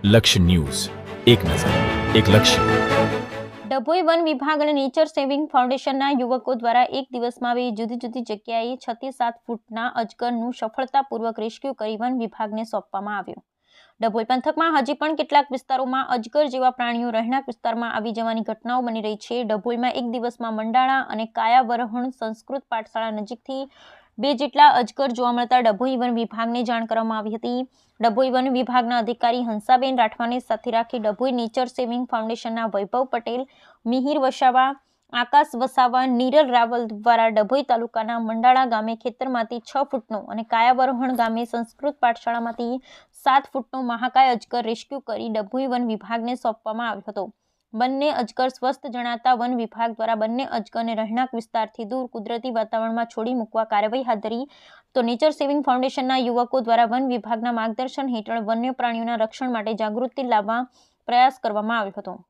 લક્ષ્ય ન્યૂઝ, એક નજર, એક લક્ષ્ય. ડભોઈ વન વિભાગ અને નેચર સેવિંગ ફાઉન્ડેશનના યુવકો દ્વારા એક દિવસમાં બે જુદી જુદી જગ્યાએ 6 થી 7 ફૂટના અજગરનું સફળતાપૂર્વક રેસ્ક્યુ કરી વન વિભાગને સોંપવામાં આવ્યું. ડભોઈ પંથકમાં હજી પણ કેટલાક વિસ્તારોમાં અજગર જેવા પ્રાણીઓ રહેણાંક વિસ્તારમાં આવી જવાની ઘટનાઓ બની રહી છે. ડભોઈમાં એક દિવસમાં મંડાણા અને કાયાવરહણ સંસ્કૃત પાઠશાળા નજીકથી 2 જેટલા અજગર જોવા મળતા ડભોઈ વન વિભાગને જાણ કરવામાં આવી હતી. ડભોઈ વન વિભાગના અધિકારી હંસાબેન રાઠવાને સાથે રાખી ડભોઈ નેચર સેવિંગ ફાઉન્ડેશનના વૈભવ પટેલ, મિહિર વસાવા, આકાશ વસાવા, નીરલ રાવલ દ્વારા ડભોઈ તાલુકાના મંડાળા ગામે ખેતરમાંથી 6 ફૂટનો અને કાયાવરહણ ગામે સંસ્કૃત પાઠશાળામાંથી 7 ફૂટનો મહાકાય અજગર રેસ્ક્યુ કરી ડભોઈ વન વિભાગને સોંપવામાં આવ્યો હતો. બંને અજગર સ્વસ્થ જણાતા વન વિભાગ દ્વારા બંને અજગરને રહેણાંક વિસ્તારથી દૂર કુદરતી વાતાવરણમાં છોડી મૂકવા કાર્યવાહી હાથ ધરી. તો નેચર સેવિંગ ફાઉન્ડેશનના યુવકો દ્વારા વન વિભાગના માર્ગદર્શન હેઠળ વન્ય પ્રાણીઓના રક્ષણ માટે જાગૃતિ લાવવા પ્રયાસ કરવામાં આવ્યો હતો.